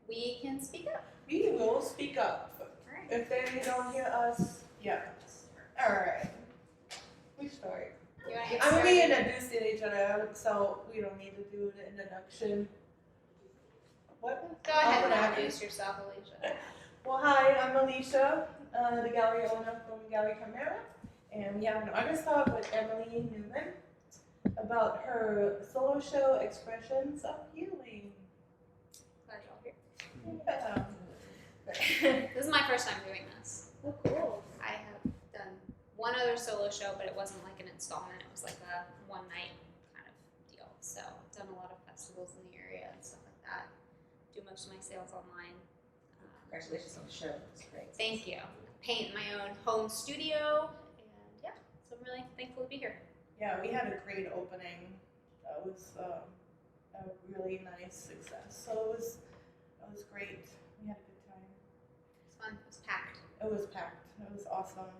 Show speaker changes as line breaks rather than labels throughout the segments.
we can speak up.
We will speak up.
Alright.
If they don't hear us, yeah. Alright. We start.
You wanna get
I mean, we
started?
introduced each other, so we don't need to do the introduction. What?
Go ahead and
Oh,
introduce yourself, Alicia.
Well, hi, I'm Alicia, the gallery owner from Gallery Chimera, and we have an artist talk with Emily Newman about her solo show, Expressions of Healing.
Glad y'all here.
Yeah.
This is my first time doing this.
Oh, cool.
I have done one other solo show, but it wasn't like an installment. It was like a one night kind of deal. So I've done a lot of festivals in the area and stuff like that. Do most of my sales online.
Congratulations on the show. It's great.
Thank you. Paint in my own home studio, and yeah, so I'm really thankful to be here.
Yeah, we had a great opening. That was a really nice success. So it was great. We had a good time.
It was fun. It was packed.
It was packed. It was awesome.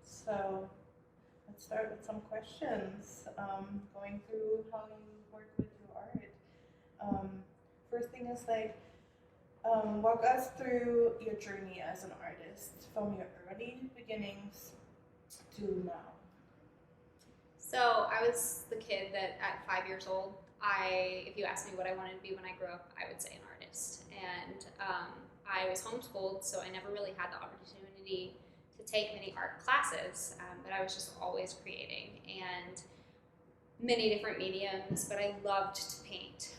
So let's start with some questions. Going through how you work with your art. First thing is walk us through your journey as an artist from your early beginnings to now.
So I was the kid that at 5 years old, if you asked me what I wanted to be when I grew up, I would say an artist. And I was homeschooled, so I never really had the opportunity to take many art classes, but I was just always creating and many different mediums, but I loved to paint.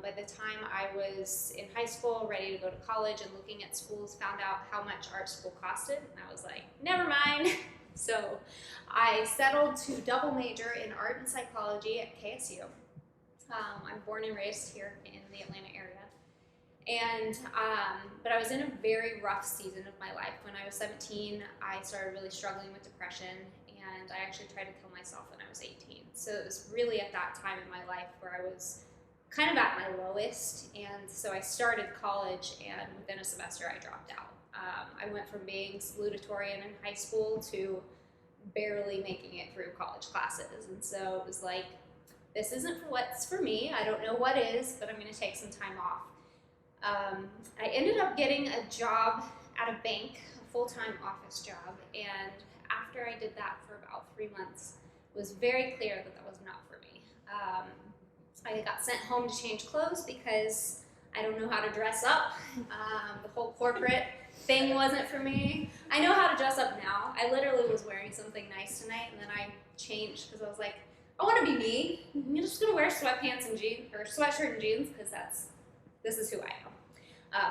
By the time I was in high school, ready to go to college and looking at schools, found out how much art school costed, and I was like, never mind. So I settled to double major in art and psychology at KSU. I'm born and raised here in the Atlanta area. And, but I was in a very rough season of my life. When I was 17, I started really struggling with depression, and I actually tried to kill myself when I was 18. So it was really at that time in my life where I was kind of at my lowest, and so I started college, and within a semester I dropped out. I went from being salutatorian in high school to barely making it through college classes, and so it was like, this isn't what's for me. I don't know what is, but I'm going to take some time off. I ended up getting a job at a bank, a full-time office job, and after I did that for about 3 months, it was very clear that that was not for me. I got sent home to change clothes because I don't know how to dress up. The whole corporate thing wasn't for me. I know how to dress up now. I literally was wearing something nice tonight, and then I changed because I was like, I want to be me. I'm just gonna wear sweatpants and jeans, or sweatshirt and jeans, because this is who I am.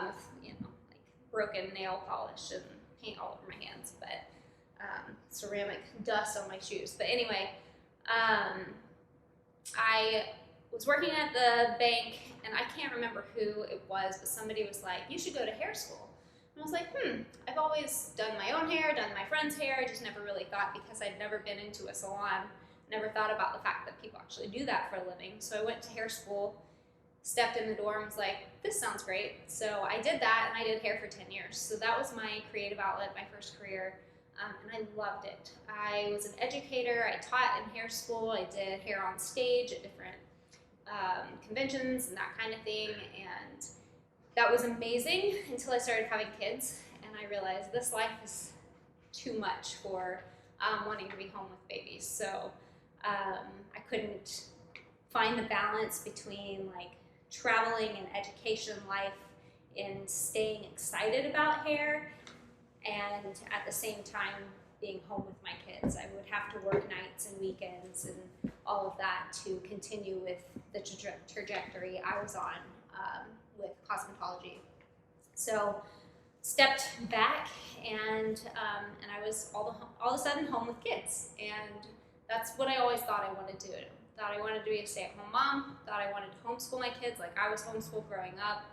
With like broken nail polish and paint all over my hands, but ceramic dust on my shoes. But anyway, I was working at the bank, and I can't remember who it was, but somebody was like, you should go to hair school. And I was like, I've always done my own hair, done my friend's hair. I just never really thought, because I'd never been into a salon, never thought about the fact that people actually do that for a living. So I went to hair school, stepped in the door, and was like, this sounds great. So I did that, and I did hair for 10 years. So that was my creative outlet, my first career, and I loved it. I was an educator. I taught in hair school. I did hair on stage at different conventions and that kind of thing, and that was amazing until I started having kids, and I realized this life is too much for wanting to be home with babies. So I couldn't find the balance between like traveling and education life and staying excited about hair, and at the same time being home with my kids. I would have to work nights and weekends and all of that to continue with the trajectory I was on with cosmetology. So stepped back, and I was all of a sudden home with kids, and that's what I always thought I wanted to do. Thought I wanted to be a stay-at-home mom. Thought I wanted to homeschool my kids like I was homeschooled growing up.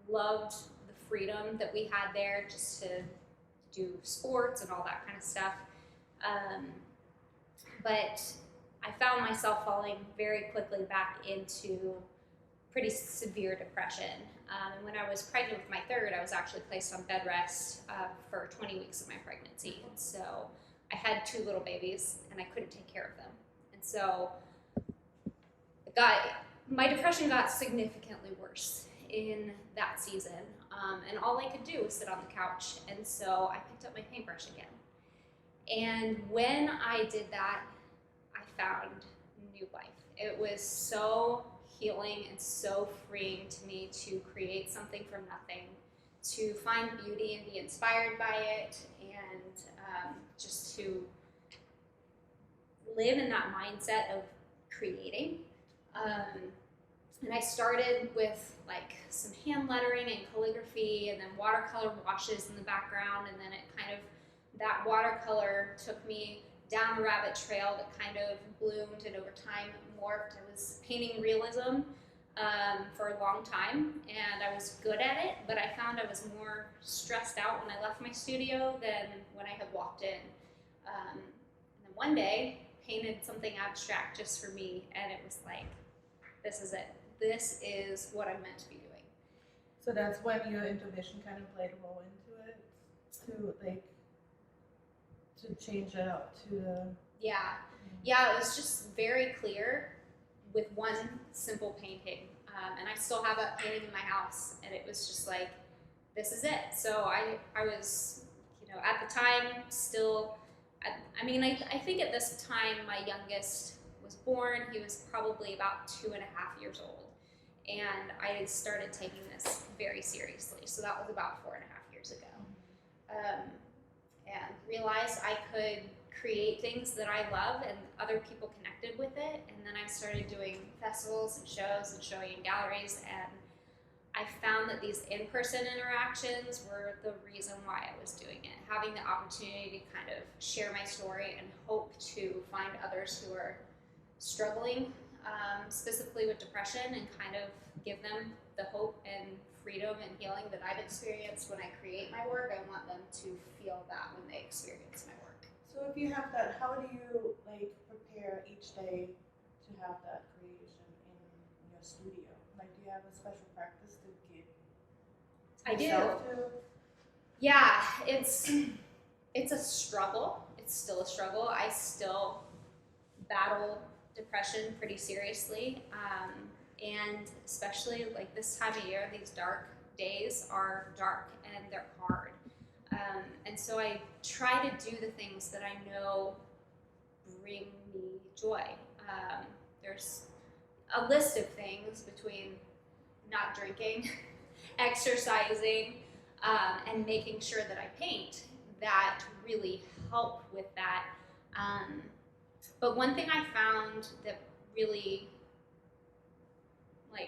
Loved the freedom that we had there, just to do sports and all that kind of stuff. But I found myself falling very quickly back into pretty severe depression. And when I was pregnant with my third, I was actually placed on bed rest for 20 weeks of my pregnancy. And so I had 2 little babies, and I couldn't take care of them. And so my depression got significantly worse. in that season, and all I could do was sit on the couch. And so I picked up my paintbrush again. And when I did that, I found new life. It was so healing and so freeing to me to create something from nothing, to find beauty and be inspired by it, and just to live in that mindset of creating. And I started with like some hand lettering and calligraphy, and then watercolor washes in the background, and then it kind of, that watercolor took me down a rabbit trail that kind of bloomed and over time morphed. I was painting realism for a long time, and I was good at it, but I found I was more stressed out when I left my studio than when I had walked in. And then one day, painted something abstract just for me, and it was like, this is it. This is what I'm meant to be doing.
So that's when your intuition kind of played a role into it, to change it out to the.
Yeah, it was just very clear with one simple painting. And I still have that painting in my house, and it was just like, this is it. So I was, at the time still, I think at this time my youngest was born. He was probably about 2.5 years old. And I had started taking this very seriously. So that was about 4.5 years ago. And realized I could create things that I love and other people connected with it. And then I started doing festivals and shows and showing in galleries. And I found that these in-person interactions were the reason why I was doing it. Having the opportunity to kind of share my story and hope to find others who are struggling specifically with depression, and kind of give them the hope and freedom and healing that I've experienced when I create my work. I want them to feel that when they experience my work.
So if you have that, how do you prepare each day to have that creation in your studio? Do you have a special practice to give yourself to?
Yeah, it's a struggle. It's still a struggle. I still battle depression pretty seriously, and especially this time of year, these dark days are dark and they're hard, and so I try to do the things that I know bring me joy. There's a list of things between not drinking, exercising, and making sure that I paint that really help with that. But one thing I found that really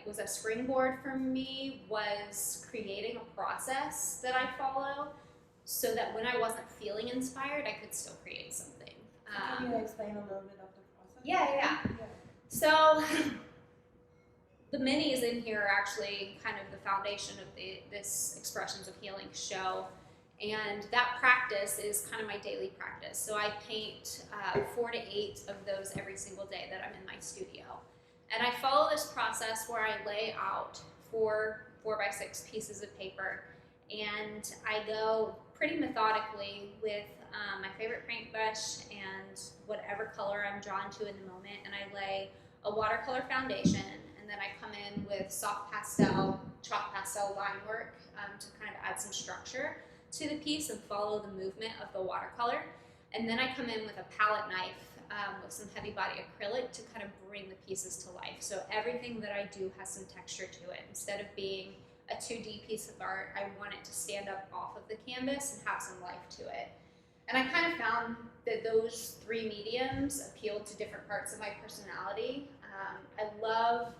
was a springboard for me was creating a process that I follow, so that when I wasn't feeling inspired, I could still create something.
Can you explain a little bit of the process?
Yeah. So the minis in here are actually kind of the foundation of this Expressions of Healing show. And that practice is kind of my daily practice. So I paint 4 to 8 of those every single day that I'm in my studio. And I follow this process where I lay out 4 4x6 pieces of paper. And I go pretty methodically with my favorite paintbrush and whatever color I'm drawn to in the moment. And I lay a watercolor foundation. And then I come in with soft pastel, chalk pastel line work to kind of add some structure to the piece and follow the movement of the watercolor. And then I come in with a palette knife with some heavy body acrylic to kind of bring the pieces to life. So everything that I do has some texture to it. Instead of being a 2D piece of art, I want it to stand up off of the canvas and have some life to it. And I kind of found that those 3 mediums appealed to different parts of my personality. I love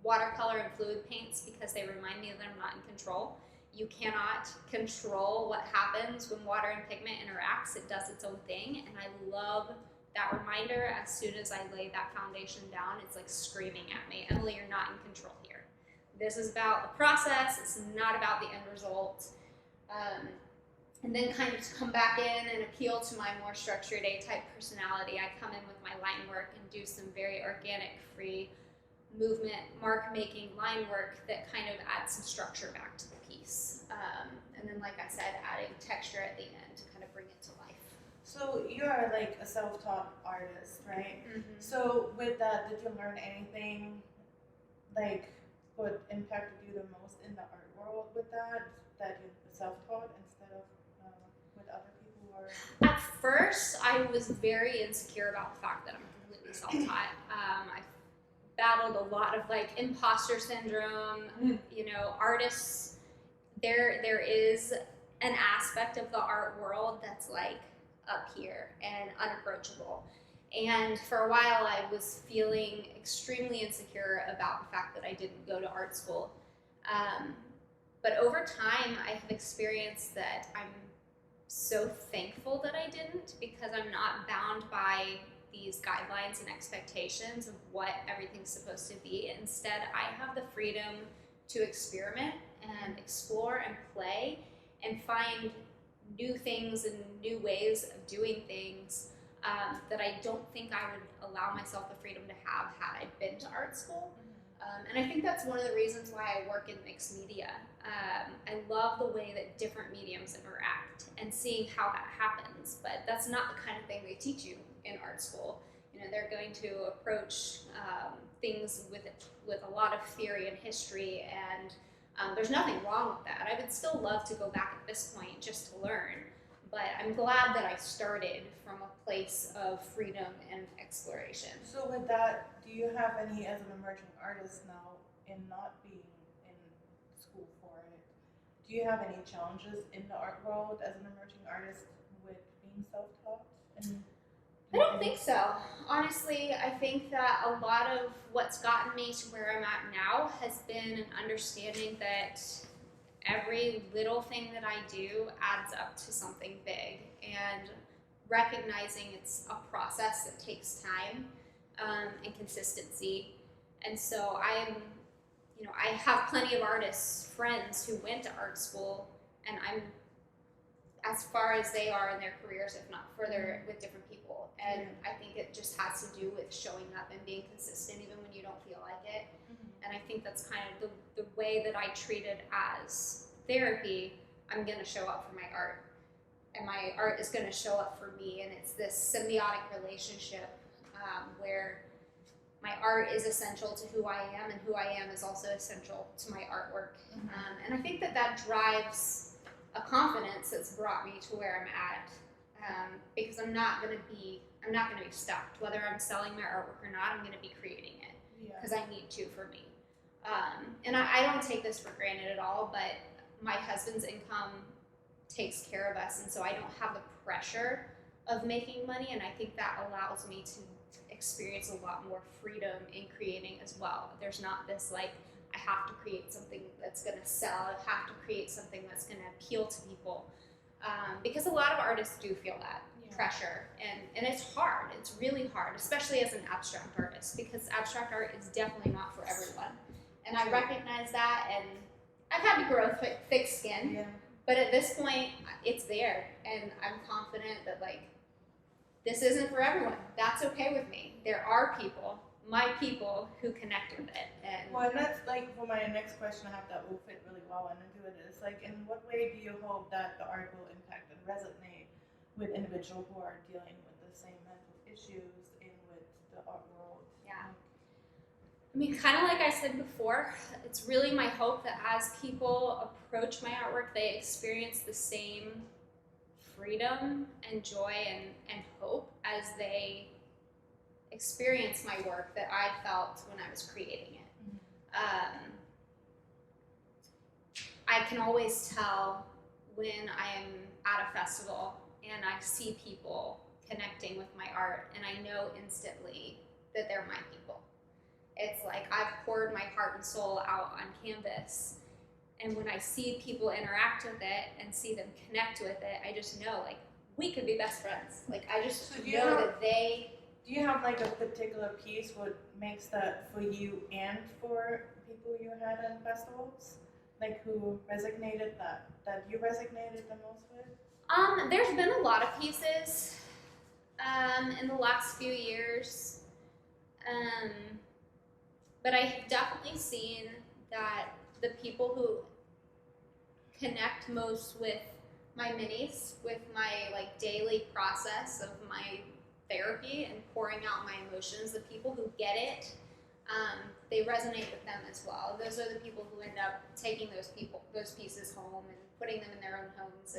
watercolor and fluid paints because they remind me that I'm not in control. You cannot control what happens when water and pigment interacts. It does its own thing, and I love that reminder. As soon as I lay that foundation down, it's like screaming at me, Emily, you're not in control here. This is about the process. It's not about the end result. And then kind of to come back in and appeal to my more structured A type personality, I come in with my line work and do some very organic, free movement, mark making line work that kind of adds some structure back to the piece. And then, like I said, adding texture at the end to kind of bring it to life.
So you are a self-taught artist, right?
Mm-hmm.
So with that, did you learn anything what impacted you the most in the art world with that you self-taught instead of with other people who are?
At first, I was very insecure about the fact that I'm completely self-taught. I battled a lot of like imposter syndrome. You know, artists. There is an aspect of the art world that's like up here and unapproachable. And for a while, I was feeling extremely insecure about the fact that I didn't go to art school. But over time, I have experienced that I'm so thankful that I didn't, because I'm not bound by these guidelines and expectations of what everything's supposed to be. Instead, I have the freedom to experiment and explore and play and find new things and new ways of doing things that I don't think I would allow myself the freedom to have had I been to art school. And I think that's one of the reasons why I work in mixed media. I love the way that different mediums interact and seeing how that happens, but that's not the kind of thing they teach you in art school. You know, they're going to approach things with a lot of theory and history, and there's nothing wrong with that. I would still love to go back at this point just to learn, but I'm glad that I started from a place of freedom and exploration.
So with that, do you have any, as an emerging artist now, in not being in school for it, do you have any challenges in the art world as an emerging artist with being self-taught? And
I don't think so. Honestly, I think that a lot of what's gotten me to where I'm at now has been an understanding that every little thing that I do adds up to something big, and recognizing it's a process that takes time and consistency. And so I have plenty of artists, friends who went to art school, and I'm as far as they are in their careers, if not further, with different people. And I think it just has to do with showing up and being consistent even when you don't feel like it. And I think that's kind of the way that I treat it as therapy. I'm going to show up for my art, and my art is going to show up for me. And it's this symbiotic relationship where my art is essential to who I am, and who I am is also essential to my artwork. And I think that drives a confidence that's brought me to where I'm at, because I'm not going to be stuck. Whether I'm selling my artwork or not, I'm going to be creating it because I need to for me. And I don't take this for granted at all, but my husband's income takes care of us, and so I don't have the pressure of making money, and I think that allows me to experience a lot more freedom in creating as well. There's not this like, I have to create something that's going to sell, I have to create something that's going to appeal to people, because a lot of artists do feel that pressure, and it's hard. It's really hard, especially as an abstract artist, because abstract art is definitely not for everyone. And I recognize that, and I've had to grow thick skin, but at this point, it's there, and I'm confident that like, this isn't for everyone. That's okay with me. There are people, my people, who connect with it. And
well, and that's like for my next question I have that will fit really well into it is like, in what way do you hope that the art will impact and resonate with individuals who are dealing with the same mental issues in with the art world?
Yeah. I mean, kind of like I said before, it's really my hope that as people approach my artwork, they experience the same freedom and joy and hope as they experience my work that I felt when I was creating it. I can always tell when I am at a festival and I see people connecting with my art, and I know instantly that they're my people. It's like I've poured my heart and soul out on canvas, and when I see people interact with it and see them connect with it, I just know like we could be best friends. Like I just know that they.
Do you have like a particular piece what makes that for you and for people you had in festivals? Like who resonated that you resonated the most with?
There's been a lot of pieces in the last few years. But I have definitely seen that the people who connect most with my minis, with my like daily process of my therapy and pouring out my emotions, the people who get it, they resonate with them as well. Those are the people who end up taking those pieces home and putting them in their own homes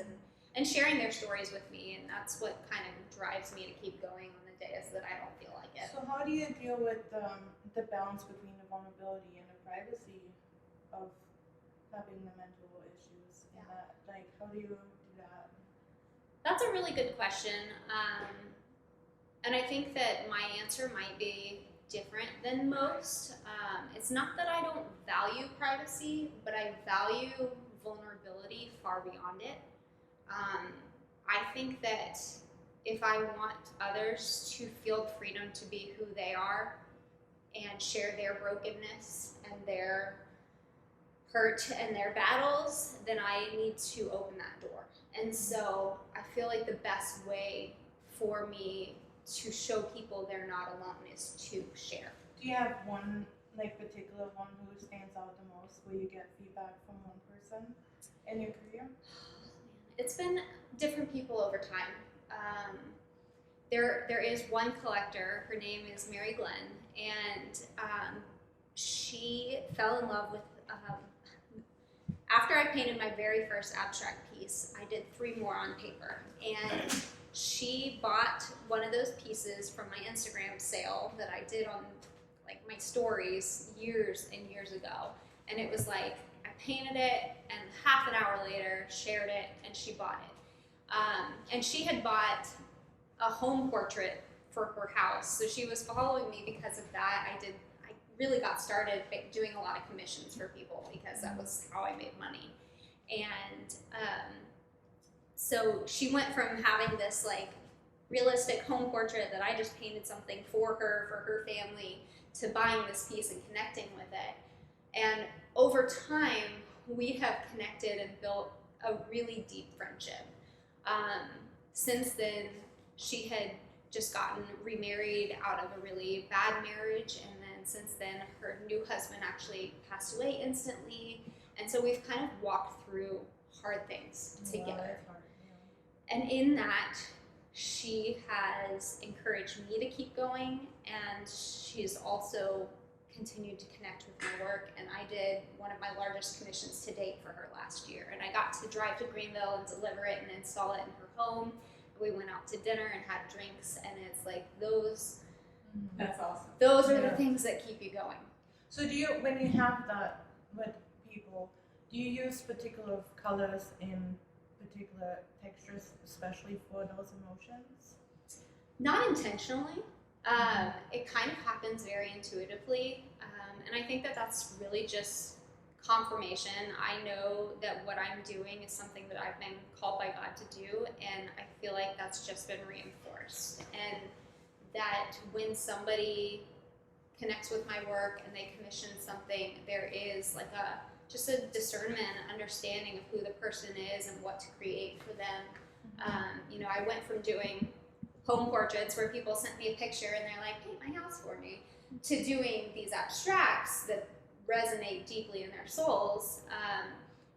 and sharing their stories with me, and that's what kind of drives me to keep going on the days that I don't feel like it.
So how do you deal with the balance between the vulnerability and the privacy of having the mental issues? And that, like, how do you do that?
That's a really good question. And I think that my answer might be different than most. It's not that I don't value privacy, but I value vulnerability far beyond it. I think that if I want others to feel freedom to be who they are and share their brokenness and their hurt and their battles, then I need to open that door. And so I feel like the best way for me to show people they're not alone is to share.
Do you have one like particular one who stands out the most where you get feedback from one person in your career?
It's been different people over time. There is one collector, her name is Mary Glenn, and she fell in love with, after I painted my very first abstract piece, I did 3 more on paper, and she bought one of those pieces from my Instagram sale that I did on like my stories years and years ago, and it was like, I painted it, and half an hour later, shared it, and she bought it. And she had bought a home portrait for her house, so she was following me because of that. I really got started doing a lot of commissions for people because that was how I made money. And so she went from having this like realistic home portrait that I just painted something for her family, to buying this piece and connecting with it. And over time, we have connected and built a really deep friendship. Since then, she had just gotten remarried out of a really bad marriage, and then since then, her new husband actually passed away instantly. And so we've kind of walked through hard things together.
That's hard, yeah.
And in that, she has encouraged me to keep going, and she's also continued to connect with my work. And I did one of my largest commissions to date for her last year, and I got to drive to Greenville and deliver it and install it in her home. We went out to dinner and had drinks, and it's like those
That's awesome.
are
Yeah.
the things that keep you going.
So do you, when you have that with people, do you use particular colors in particular textures, especially for those emotions?
Not intentionally. It kind of happens very intuitively, and I think that that's really just confirmation. I know that what I'm doing is something that I've been called by God to do, and I feel like that's just been reinforced. And that when somebody connects with my work and they commission something, there is like just a discernment, understanding of who the person is and what to create for them. I went from doing home portraits where people sent me a picture and they're like, paint my house for me, to doing these abstracts that resonate deeply in their souls.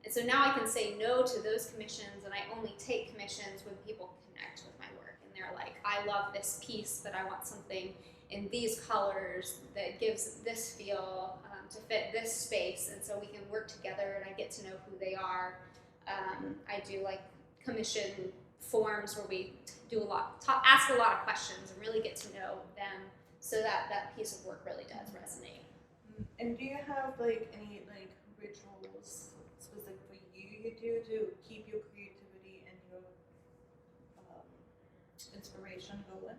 And so now I can say no to those commissions, and I only take commissions when people connect with my work and they're like, I love this piece, but I want something in these colors that gives this feel to fit this space, and so we can work together and I get to know who they are. I do like commission forms where we do ask a lot of questions and really get to know them, so that that piece of work really does resonate.
And do you have like any like rituals specific for you do to keep your creativity and your inspiration going?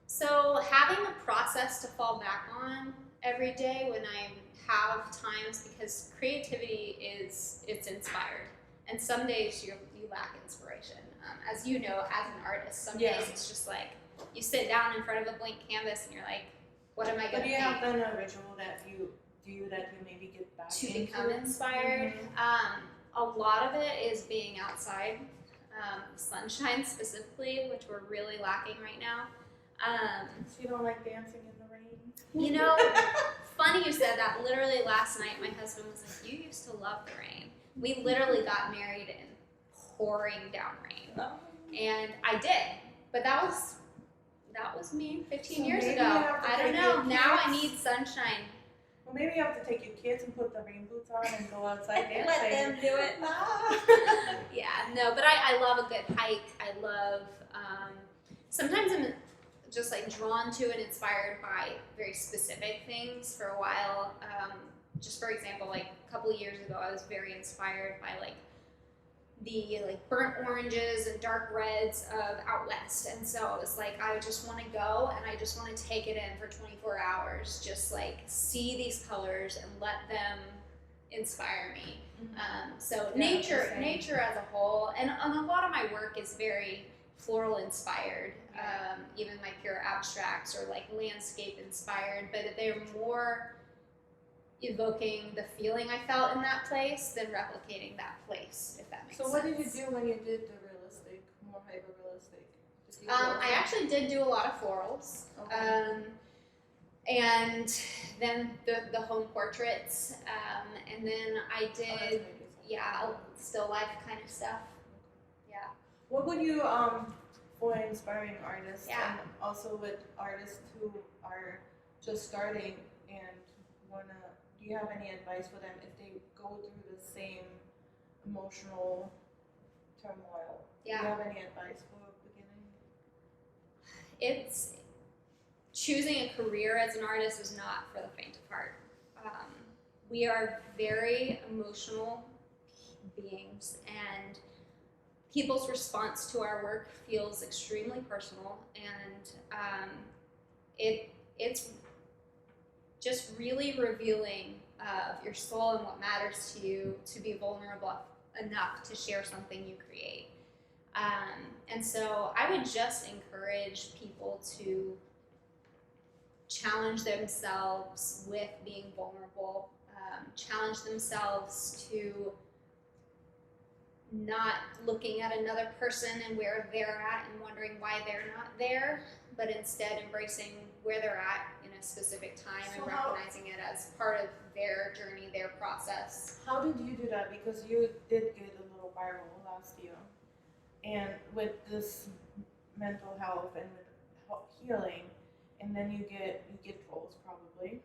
So having a process to fall back on every day when I have times, because creativity it's inspired, and some days you lack inspiration. As you know, as an artist, some days it's just like you sit down in front of a blank canvas and you're like, what am I going to
But do you
paint?
have then a ritual that you do that you maybe get back
To
into?
become inspired. A lot of it is being outside, sunshine specifically, which we're really lacking right now.
So you don't like dancing in the rain?
Funny you said that. Literally last night, my husband was like, you used to love the rain. We literally got married in pouring down rain. And I did, but that was That was me 15
So
years
maybe
ago.
you have to
I don't
take
know.
your
Now I
kids.
need sunshine.
Well, maybe you have to take your kids and put the rain boots on and go outside dancing.
Let them do it.
Ah.
Yeah, no, but I love a good hike. I love, sometimes I'm just like drawn to and inspired by very specific things for a while. Just for example, like a couple of years ago, I was very inspired by like the like burnt oranges and dark reds of out west, and so it was like I just want to go and I just want to take it in for 24 hours, just like see these colors and let them inspire me. So
Yeah,
nature,
same.
nature as a whole, and a lot of my work is very floral inspired. Even my pure abstracts or like landscape inspired, but they're more evoking the feeling I felt in that place than replicating that place, if that makes
So
sense.
what did you do when you did the realistic, more hyper realistic?
I actually did do a lot of florals.
Okay.
And then the home portraits, and then I did, still life kind of stuff. Yeah.
What would you for inspiring artists
Yeah.
and also with artists who are just starting and wanna? Do you have any advice for them if they go through the same emotional turmoil? Do you
Yeah.
have any advice for beginning?
It's choosing a career as an artist is not for the faint of heart. We are very emotional beings, and people's response to our work feels extremely personal, and it's just really revealing of your soul and what matters to you to be vulnerable enough to share something you create. And so I would just encourage people to challenge themselves with being vulnerable, challenge themselves to not looking at another person and where they're at and wondering why they're not there, but instead embracing where they're at in a specific time
So
and
how-
recognizing it as part of their journey, their process.
How did you do that? Because you did get a little viral last year, and with this mental health and with healing, and then you get trolls probably,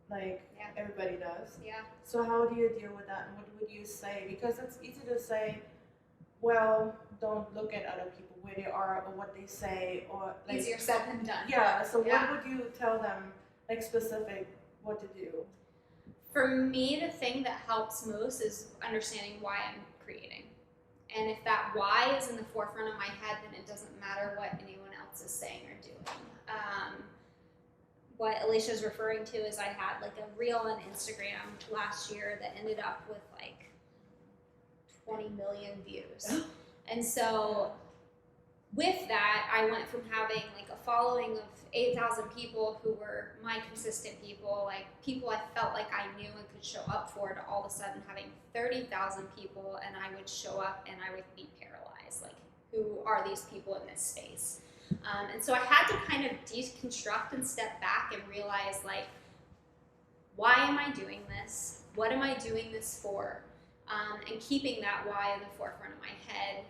like
Yeah.
everybody does.
Yeah.
So how do you deal with that, and what would you say? Because it's easy to say, well, don't look at other people where they are or what they say, or like
Easier said than done.
yeah. So
Yeah.
what would you tell them, like specific, what to do?
For me, the thing that helps most is understanding why I'm creating. And if that why is in the forefront of my head, then it doesn't matter what anyone else is saying or doing. What Alicia's referring to is I had like a reel on Instagram last year that ended up with like 20 million views. And so with that, I went from having like a following of 8,000 people who were my consistent people, like people I felt like I knew and could show up for, to all of a sudden having 30,000 people, and I would show up and I would be paralyzed. Like, who are these people in this space? And so I had to kind of deconstruct and step back and realize, like, why am I doing this? What am I doing this for? And keeping that why in the forefront of my head.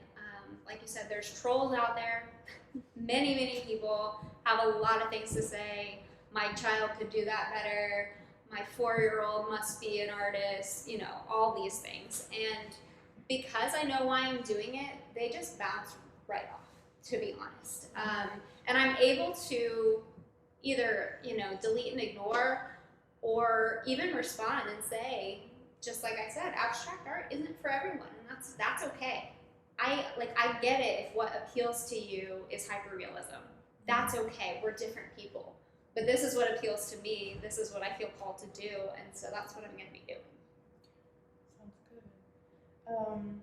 Like you said, there's trolls out there. Many, many people have a lot of things to say. My child could do that better. My 4-year-old must be an artist, you know, all these things. And because I know why I'm doing it, they just bounce right off, to be honest. And I'm able to either, you know, delete and ignore, or even respond and say, just like I said, abstract art isn't for everyone, and that's okay. I get it if what appeals to you is hyperrealism. That's okay. We're different people. But this is what appeals to me. This is what I feel called to do, and so that's what I'm going to be doing.
Sounds good.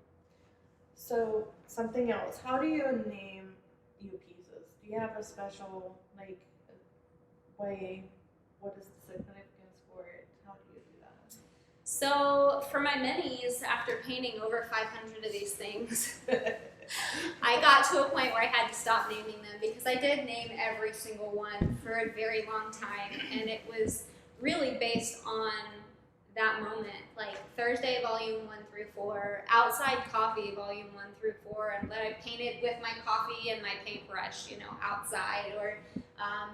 So something else. How do you name your pieces? Do you have a special like way? What is the significance for it? How do you do that?
So for my minis, after painting over 500 of these things, I got to a point where I had to stop naming them, because I did name every single one for a very long time, and it was really based on that moment, like Thursday volume 1 through 4, outside coffee volume 1 through 4, and that I painted with my coffee and my paintbrush, outside, or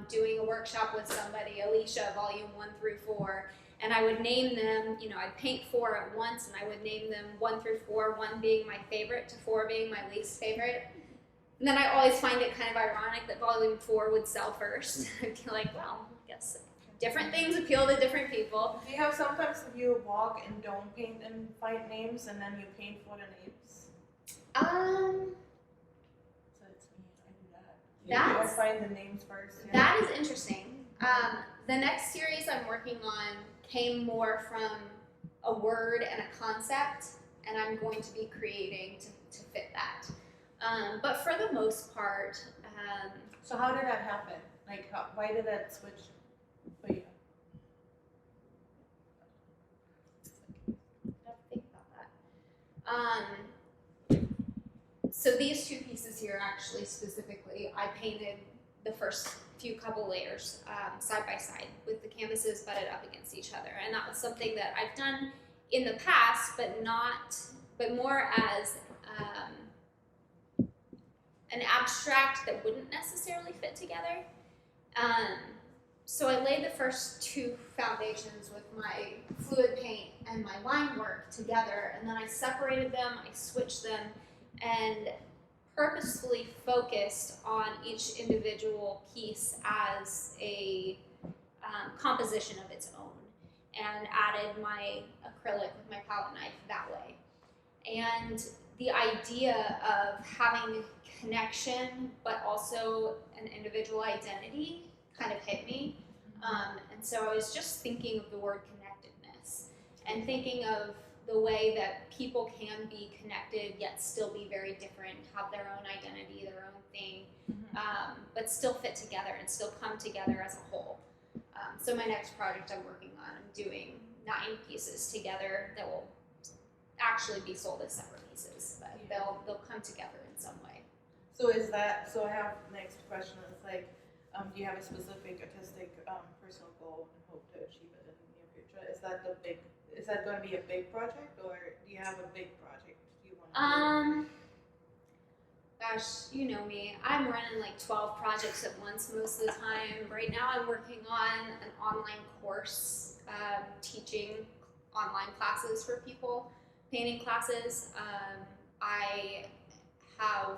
doing a workshop with somebody, Alicia, volume 1 through 4. And I would name them, I'd paint 4 at once, and I would name them 1 through 4, 1 being my favorite to 4 being my least favorite. And then I always find it kind of ironic that volume 4 would sell first. I'd be like, well, I guess different things appeal to different people.
Do you have sometimes if you walk and don't paint and find names and then you paint for the names? So it's me, I do that. I find the names first. Yeah.
That is interesting. The next series I'm working on came more from a word and a concept, and I'm going to be creating to fit that. But for the most part,
So how did that happen? Like, why did that switch for you?
I'll think about that. So these two pieces here, actually, specifically, I painted the first couple layers side by side with the canvases butted up against each other, and that was something that I've done in the past, but more as an abstract that wouldn't necessarily fit together. So I laid the first 2 foundations with my fluid paint and my line work together, and then I separated them, I switched them, and purposefully focused on each individual piece as a composition of its own, and added my acrylic with my palette knife that way. And the idea of having connection but also an individual identity kind of hit me. And so I was just thinking of the word connectedness and thinking of the way that people can be connected yet still be very different, have their own identity, their own thing, but still fit together and still come together as a whole. So my next project I'm working on, I'm doing 9 pieces together that will actually be sold as separate pieces, but they'll come together in some way.
So is that, so I have next question is like, do you have a specific artistic personal goal and hope to achieve it in the near future? Is that going to be a big project, or do you have a big project you want to do?
Gosh, you know me. I'm running like 12 projects at once most of the time. Right now I'm working on an online course teaching online classes for people, painting classes. I have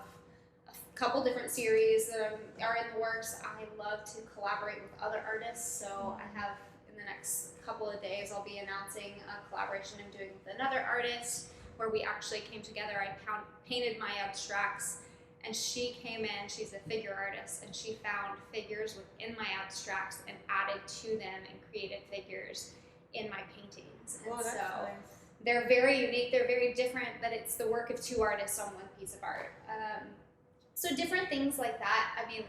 a couple different series that are in the works. I love to collaborate with other artists, so I have in the next couple of days I'll be announcing a collaboration I'm doing with another artist where we actually came together. I painted my abstracts, and she came in, she's a figure artist, and she found figures within my abstracts and added to them and created figures in my paintings. And
That's
so
nice.
they're very unique, they're very different, but it's the work of 2 artists on one piece of art. So different things like that. I mean,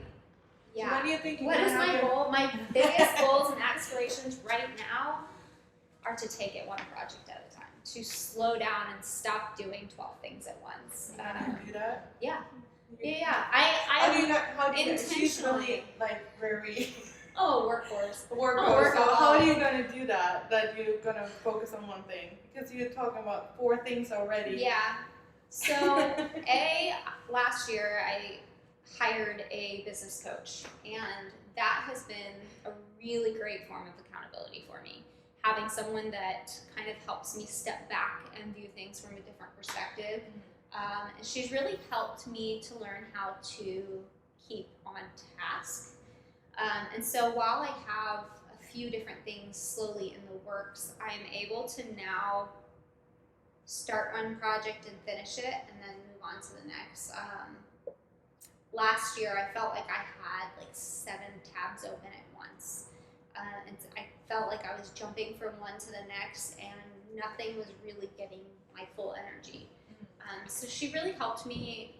yeah.
So what do you think?
What is my goal? My biggest goals and aspirations right now are to take it one project at a time, to slow down and stop doing 12 things at once.
Can you do that?
Yeah.
How do you
intentionally-
she's really like very
workhorse.
workhorse. So
workaholic.
how are you gonna do that? That you're gonna focus on one thing? Because you're talking about 4 things already.
Yeah. So, last year I hired a business coach, and that has been a really great form of accountability for me. Having someone that kind of helps me step back and view things from a different perspective. And she's really helped me to learn how to keep on task. And so while I have a few different things slowly in the works, I am able to now start one project and finish it and then move on to the next. Last year I felt like I had like 7 tabs open at once. And I felt like I was jumping from one to the next and nothing was really getting my full energy. So she really helped me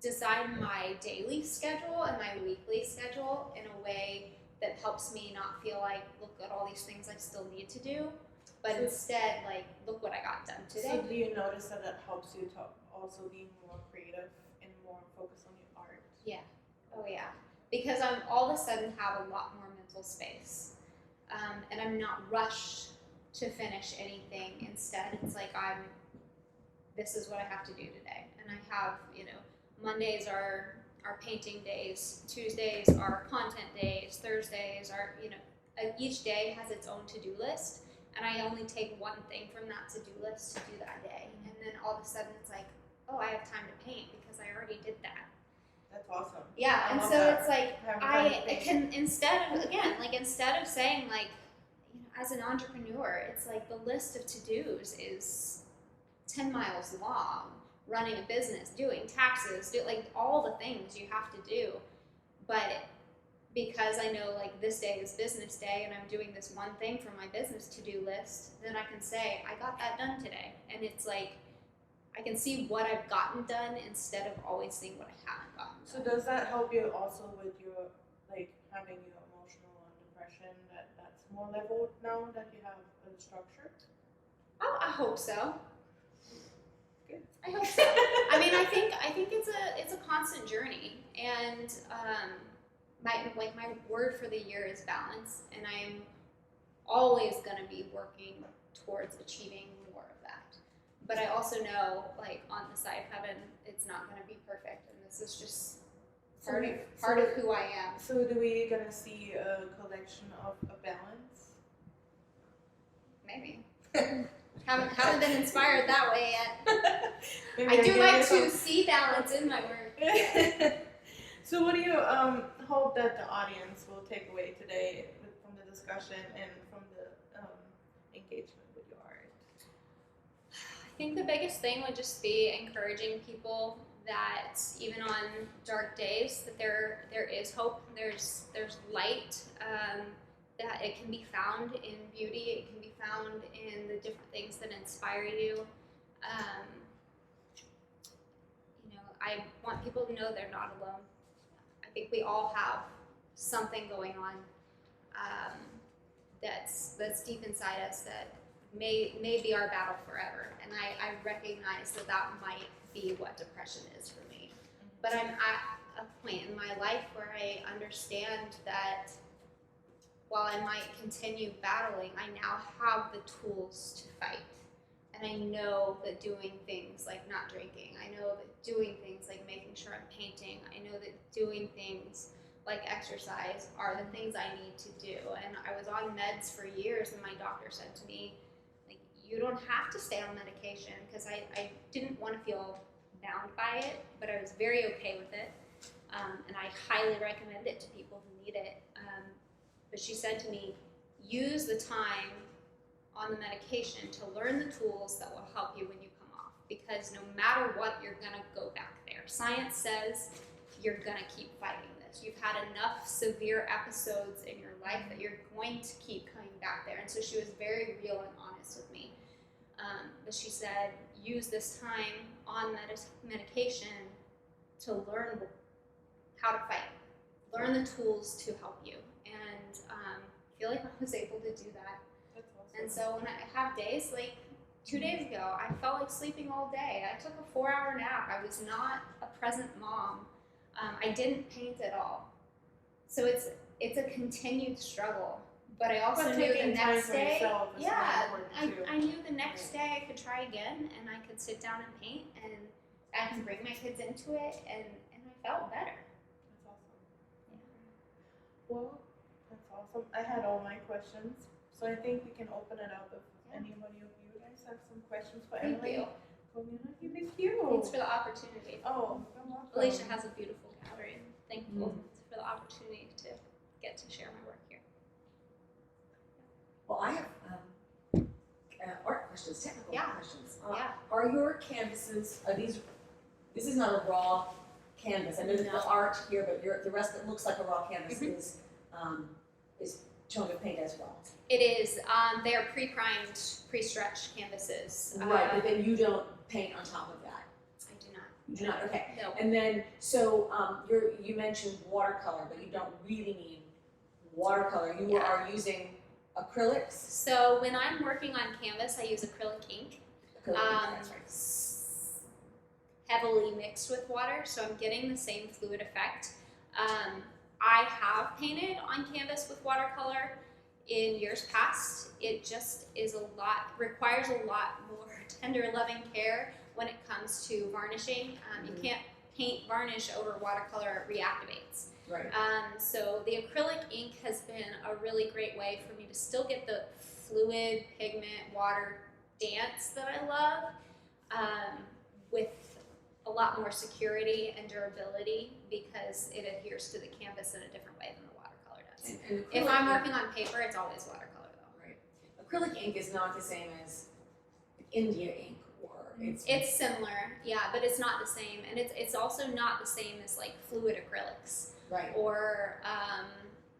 decide my daily schedule and my weekly schedule in a way that helps me not feel like, look at all these things I still need to do, but instead, like, look what I got done today.
So do you notice that it helps you to also be more creative and more focused on your art?
Yeah. Oh yeah. Because I'm all of a sudden have a lot more mental space, and I'm not rushed to finish anything. Instead, it's like this is what I have to do today. And I have, Mondays are painting days, Tuesdays are content days, Thursdays are, each day has its own to-do list. And I only take one thing from that to-do list to do that day. And then all of a sudden it's like, oh, I have time to paint because I already did that.
That's awesome.
Yeah,
I
and
love
so
that.
it's like
Having time to
I
paint.
can instead of saying like, as an entrepreneur, it's like the list of to-dos is 10 miles long. Running a business, doing taxes, like all the things you have to do. But because I know like this day is business day and I'm doing this one thing from my business to-do list, then I can say I got that done today. And it's like I can see what I've gotten done instead of always seeing what I haven't gotten
So
done.
does that help you also with your, like, having your emotional depression, that's more leveled now that you have a structure?
Oh, I hope so.
Good.
I hope so. I mean, I think it's a constant journey, and my word for the year is balance, and I'm always going to be working towards achieving more of that. But I also know, like, on the side of heaven, it's not going to be perfect, and this is just part of who I am.
So do we gonna see a collection of a balance?
Maybe. haven't been inspired that way yet.
Maybe
I do
give
like
you
to see balance in my work.
So what do you hope that the audience will take away today from the discussion and from the engagement with your art?
I think the biggest thing would just be encouraging people that even on dark days that there is hope, there's light, that it can be found in beauty, it can be found in the different things that inspire you. I want people to know they're not alone. I think we all have something going on that's deep inside us that may be our battle forever. And I recognize that might be what depression is for me. But I'm at a point in my life where I understand that while I might continue battling, I now have the tools to fight. And I know that doing things like not drinking, I know that doing things like making sure I'm painting, I know that doing things like exercise are the things I need to do. And I was on meds for years, and my doctor said to me, like, you don't have to stay on medication, because I didn't want to feel bound by it, but I was very okay with it. And I highly recommend it to people who need it. But she said to me, use the time on the medication to learn the tools that will help you when you come off, because no matter what, you're gonna go back there. Science says you're gonna keep fighting this. You've had enough severe episodes in your life that you're going to keep coming back there. And so she was very real and honest with me. But she said, use this time on medication to learn how to fight, learn the tools to help you. And I feel like I was able to do that.
That's awesome.
And so when I have days, like 2 days ago, I felt like sleeping all day. I took a 4-hour nap. I was not a present mom. I didn't paint at all. So it's a continued struggle. But I also
But
knew the
taking time
next
for
day,
yourself is really important too.
I knew the next day I could try again, and I could sit down and paint, and I can bring my kids into it, and I felt better.
That's awesome.
Yeah.
Well, that's awesome. I had all my questions, so I think we can open it up if anybody of you guys have some questions for
Thank
Emily.
you.
Community, thank you.
Thanks for the opportunity.
Oh, you're welcome.
Alicia has a beautiful gallery, and thankful for the opportunity to get to share my work here.
Well, I have art questions, technical
Yeah.
questions.
Yeah.
Are your canvases, this is not a raw canvas. I know that
No.
the art here, but the rest that looks like a raw canvas
Mhm.
is shown with paint as well.
It is. They are pre-primed, pre-stretched canvases.
Right, but then you don't paint on top of that.
I do not.
You do not, okay.
No.
And then, so you mentioned watercolor, but you don't really mean watercolor. You
Yeah.
are using acrylics.
So when I'm working on canvas, I use acrylic ink.
That's right.
Heavily mixed with water, so I'm getting the same fluid effect. I have painted on canvas with watercolor. in years past, it just requires a lot more tender, loving care when it comes to varnishing. You can't paint varnish over watercolor, it reactivates.
Right.
So the acrylic ink has been a really great way for me to still get the fluid, pigment, water dance that I love, with a lot more security and durability because it adheres to the canvas in a different way than the watercolor does.
And
If
acrylic
I'm
ink-
working on paper, it's always watercolor though.
Right. Acrylic ink is not the same as India ink, or
It's similar, yeah, but it's not the same, and it's also not the same as like fluid acrylics
right.
or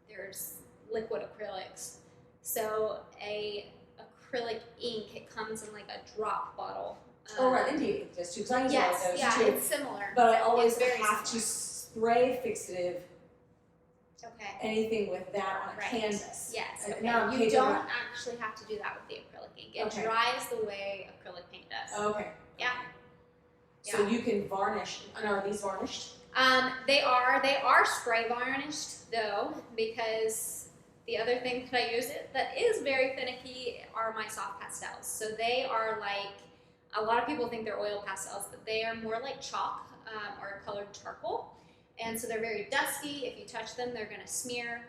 there's liquid acrylics. So a acrylic ink, it comes in like a drop bottle.
Oh, right, India ink does too, because I use a lot of
Yes,
those
yeah,
too.
it's similar.
But I always
It's very
have to spray fixative
Okay.
anything with that on a
Right.
canvas.
Yes.
And
Okay.
now I'm
You
paper-
don't actually have to do that with the acrylic ink. It
Okay.
dries the way acrylic paint does.
Okay.
Yeah.
So you can varnish, and are these varnished?
They are spray varnished though, because the other thing that I use that is very finicky are my soft pastels. So they are like, a lot of people think they're oil pastels, but they are more like chalk or colored charcoal. And so they're very dusty. If you touch them, they're gonna smear.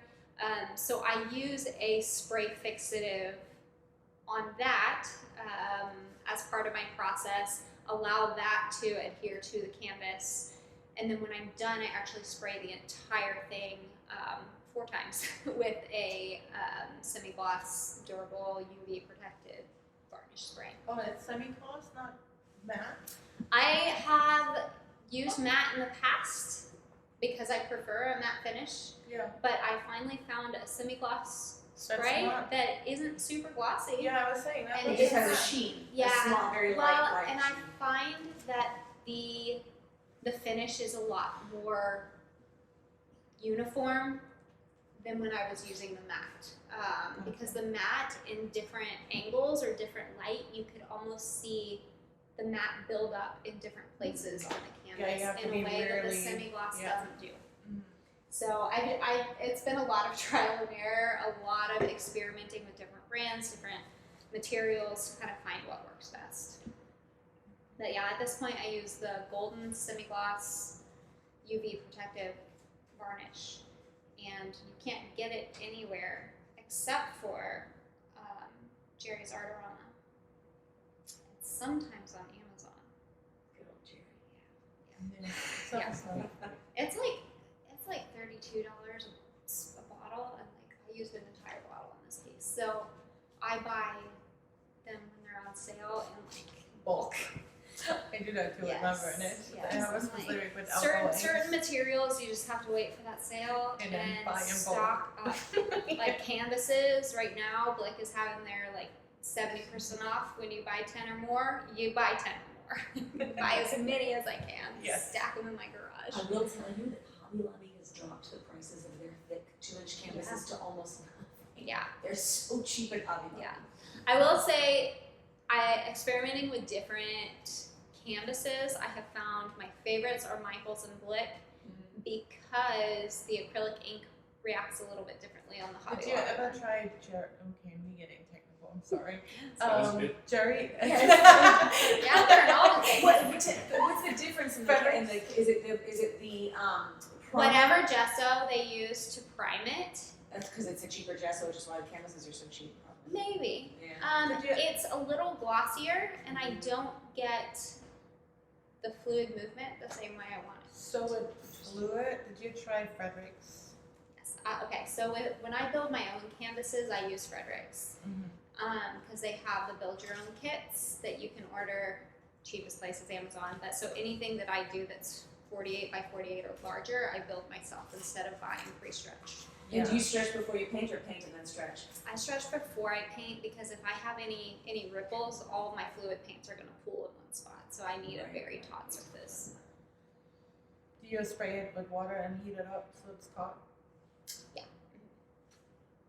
So I use a spray fixative on that as part of my process, allow that to adhere to the canvas. And then when I'm done, I actually spray the entire thing 4 times with a semi-gloss, durable, UV protected varnish spray.
Oh, it's semi-gloss, not matte?
I have used matte in the past because I prefer a matte finish,
Yeah.
but I finally found a semi-gloss spray
not-
that isn't super glossy.
Yeah, I was saying that.
And
It just has a
it's-
sheen, a
Yeah,
small, very
well,
light
and I
sheen.
find that the finish is a lot more uniform than when I was using the matte. Because the matte in different angles or different light, you could almost see the matte build up in different places on the
Yeah,
canvas
you have to
in a
be
way that the
really-
semi-gloss
yeah.
doesn't do.
Mhm.
So it's been a lot of trial and error, a lot of experimenting with different brands, different materials to kind of find what works best. But yeah, at this point I use the golden semi-gloss UV protective varnish, and you can't get it anywhere except for Jerry's Artorama. It's sometimes on Amazon.
Good old Jerry.
Yeah.
Yeah.
So-
It's like $32 a bottle, and like I used an entire bottle in this case. So I buy them when they're on sale in like
bulk. I do that too with my
Yes,
varnish.
yes,
I have a
and,
specific with
certain
alcohol
certain
inks.
materials you just have to wait for that sale
And then buy in bulk.
stock up. Like canvases right now, Blick is having their like 70% off when you buy 10 or more. You buy 10 or more. Buy as many as I can.
Yes.
Stack them in my garage.
I will tell you that Hobby Lobby has dropped the prices of their thick 2-inch canvases to almost nothing.
Yeah.
They're so cheap at Hobby Lobby.
Yeah. I will say, experimenting with different canvases, I have found my favorites are Michaels and Blick
Mhm.
because the acrylic ink reacts a little bit differently on the Hobby
Did you
Lobby.
ever try Jerry? Okay, me getting technical. I'm sorry.
Sounds good.
Jerry.
Yeah, they're all the things.
What's the difference in the, is it the primer?
Whatever gesso they use to prime it,
That's because it's a cheaper gesso, which is why the canvases are so cheap. Probably.
maybe.
Yeah.
Did you-
It's a little glossier, and I don't get the fluid movement the same way I want it.
So with fluid, did you try Frederick's?
Yes. Okay, so when I build my own canvases, I use Frederick's. Because they have the build your own kits that you can order. Cheapest place is Amazon. But so anything that I do that's 48 by 48 or larger, I build myself instead of buying pre-stretch.
And do you stretch before you paint, or paint and then stretch?
I stretch before I paint because if I have any ripples, all of my fluid paints are going to pool in one spot. So I need a
Right.
very taut surface.
Do you spray it with water and heat it up so it's taut?
Yeah.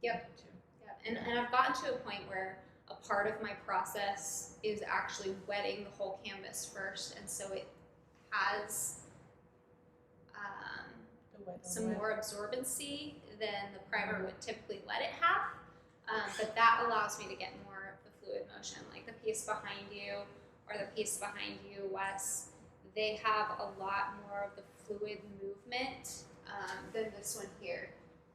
Yep.
Me too.
Yeah, and I've gotten to a point where a part of my process is actually wetting the whole canvas first, and so it has
The wet on
some
wet.
more absorbency than the primer would typically let it have. But that allows me to get more of the fluid motion. Like the piece behind you or the piece behind you, Wes, they have a lot more of the fluid movement than this one here.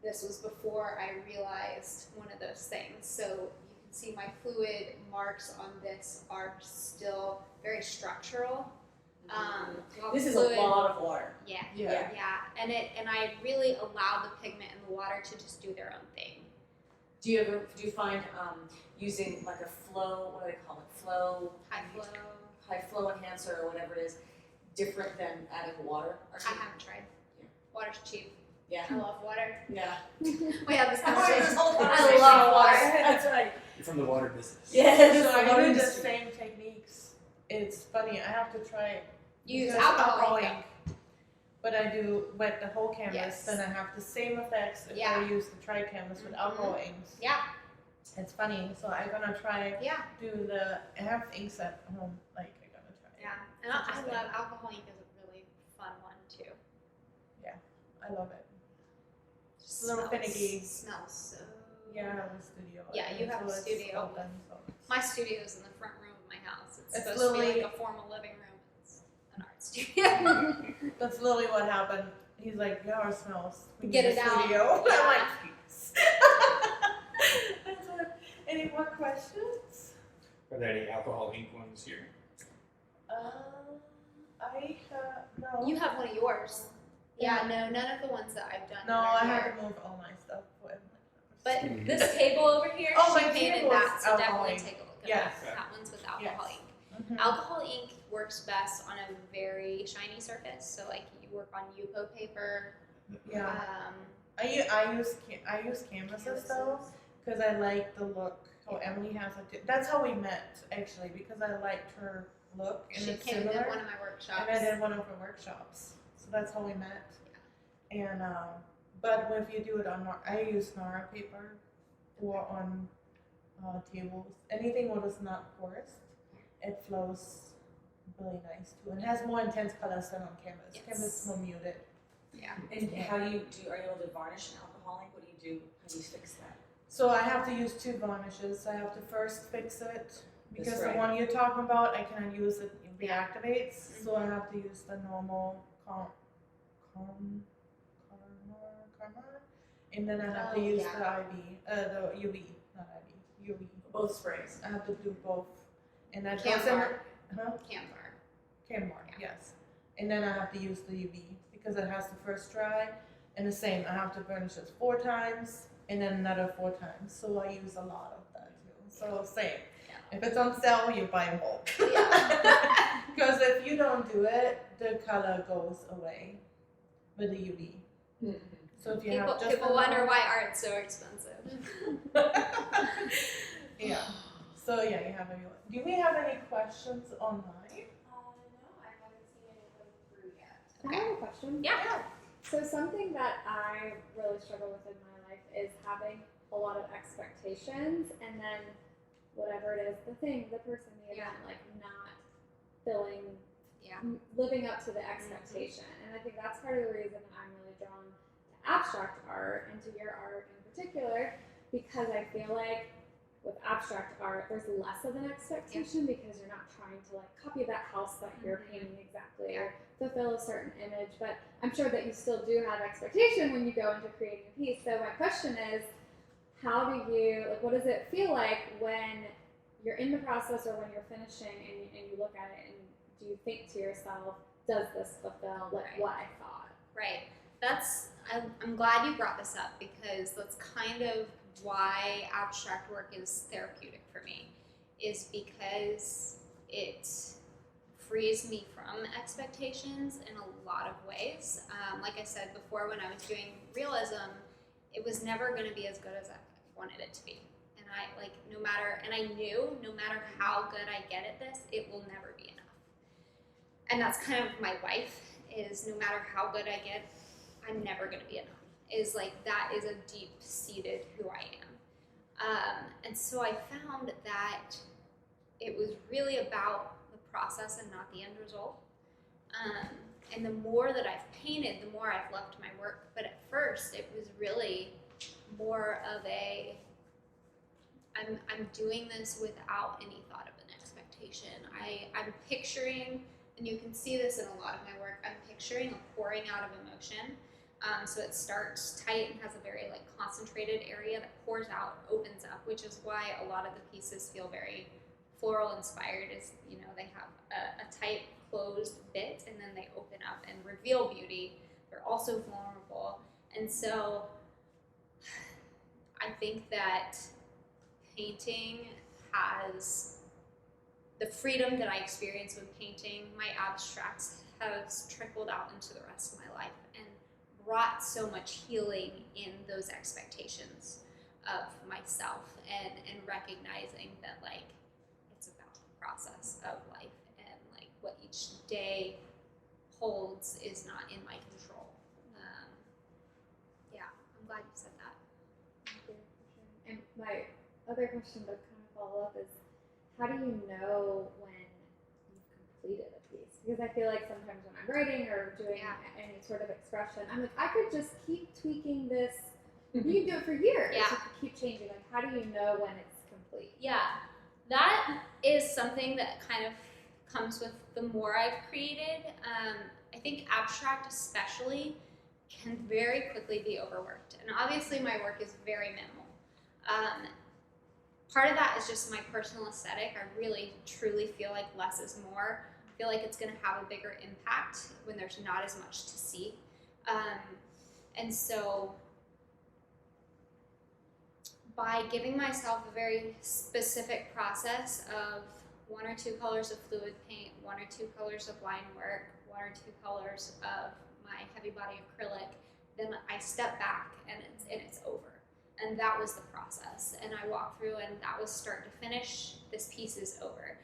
This was before I realized one of those things. So you can see my fluid marks on this are still very structural. While
This is
fluid-
a lot of water.
Yeah.
Yeah.
Yeah, and I really allow the pigment and the water to just do their own thing.
Do you find using like a flow, what do they call it, high flow enhancer or whatever it is, different than adding water? Or
I
something?
haven't tried.
Yeah.
Water's cheap.
Yeah.
I love water.
Yeah.
We had this
I'm already
conversation.
this whole
I
conversation
love
on
water.
That's right.
You're from the water business.
Yes.
So I
water
do the
industry.
same techniques. It's funny, I have to try
Use
because
alcohol ink.
But I do wet the whole canvas,
Yes.
then I have the same effects if
Yeah.
I use the tri canvas with
Mhm.
alcohol inks.
Yeah,
It's funny, so I'm gonna try
yeah,
I have inks at home, like I'm gonna try.
yeah. And I
Interesting.
love alcohol ink is a really fun one too.
I love it.
Just
A little
smells-
finicky.
Smells so.
Yeah, I have a studio.
Yeah, you have a
it's
studio.
open, so it's-
My studio is in the front room of my house. It's
It's
supposed to be
literally-
like a formal living room. It's an art studio.
That's literally what happened. He's like, yeah, our smells. We
Get
need
it
a
out.
studio.
Yeah.
I'm like, "Yes." That's what- Any more questions?
Are there any alcohol ink ones here?
I no.
You have one of yours. Yeah, no, none of the ones that I've done.
No,
are
I
here.
had to move all my stuff.
But
Mhm.
this table over here,
Oh,
she
my
painted
table
that,
is
so
alcohol
definitely
ink.
take a look at
Yes.
that. That one's with alcohol
Yes.
ink.
Mhm.
Alcohol ink works best on a very shiny surface, so like you work on Yupo paper.
Yeah. I use canvases though because I like the look. How Emily has it. That's how we met actually because I liked her look and
She
it's
came and did
similar.
one of my workshops.
And I did one of her workshops, so that's how we met. And but if you do it on, I use Nara paper or on tables. Anything what is not porous, it flows really nice too, and has more intense colors than on canvas.
Yes.
Canvas is more muted.
Yeah.
And how do you do? Are you able to varnish an alcohol ink? What do you do? How do you fix that?
So I have to use two varnishes. I have to first fix it because
That's
the
right.
one you're talking about, I cannot use it. It reactivates. So I have to use the normal Karma, and then I have to
Oh,
use
yeah.
the UV, not IV, UV.
Both sprays.
I have to do both, and that
Camphor.
doesn't.
Camphor.
Camphor,
Yeah.
yes. And then I have to use the UV because it has to first dry, and the same. I have to burnish it 4 times, and then another 4 times. So I use a lot of that too. So same.
Yeah.
If it's on sale, you buy in bulk.
Yeah.
Because if you don't do it, the color goes away with the UV. So if you
People,
have just
people
a
wonder
normal-
why art's so expensive.
Yeah. So yeah, you have everyone. Do we have any questions online?
No, I haven't seen anything through yet.
I have a question.
Yeah.
So something that I really struggle with in my life is having a lot of expectations and then whatever it is, the thing, the person, the
Yeah.
event, like not filling,
Yeah.
living up to the expectation. And I think that's part of the reason I'm really drawn to abstract art and to your art in particular, because I feel like with abstract art, there's less of an expectation because you're not trying to like copy that house that you're painting exactly or fulfill a certain image. But I'm sure that you still do have expectation when you go into creating a piece. So my question is, how do you, like, what does it feel like when you're in the process or when you're finishing and you look at it and do you think to yourself, does this fulfill like
Right.
what I thought?
Right. I'm glad you brought this up because that's kind of why abstract work is therapeutic for me, is because it frees me from expectations in a lot of ways. Like I said before, when I was doing realism, it was never going to be as good as I wanted it to be. And I knew no matter how good I get at this, it will never be enough. And that's kind of my life, is no matter how good I get, I'm never going to be enough. Is like, that is a deep-seated who I am. And so I found that it was really about the process and not the end result. And the more that I've painted, the more I've loved my work. But at first, it was really more of a I'm doing this without any thought of an expectation. I'm picturing, and you can see this in a lot of my work, I'm picturing a pouring out of emotion. So it starts tight and has a very like concentrated area that pours out, opens up, which is why a lot of the pieces feel very floral inspired. Is, you know, they have a tight closed bit and then they open up and reveal beauty. They're also vulnerable, and so I think that painting has the freedom that I experience with painting. My abstracts has trickled out into the rest of my life and brought so much healing in those expectations of myself and recognizing that like it's about the process of life and like what each day holds is not in my control. Yeah, I'm glad you said that.
Thank you for sharing. And my other question to kind of follow up is, how do you know when you've completed a piece? Because I feel like sometimes when I'm writing or doing any sort of expression, I'm like, I could just keep tweaking this. You can do it for years.
Yeah.
You could keep changing. Like, how do you know when it's complete?
Yeah, that is something that kind of comes with the more I've created. I think abstract especially can very quickly be overworked. And obviously my work is very minimal. Part of that is just my personal aesthetic. I really truly feel like less is more. I feel like it's gonna have a bigger impact when there's not as much to see. And so by giving myself a very specific process of 1 or 2 colors of fluid paint, 1 or 2 colors of line work, 1 or 2 colors of my heavy body acrylic, then I step back and it's over. And that was the process. And I walk through and that was start to finish, this piece is over.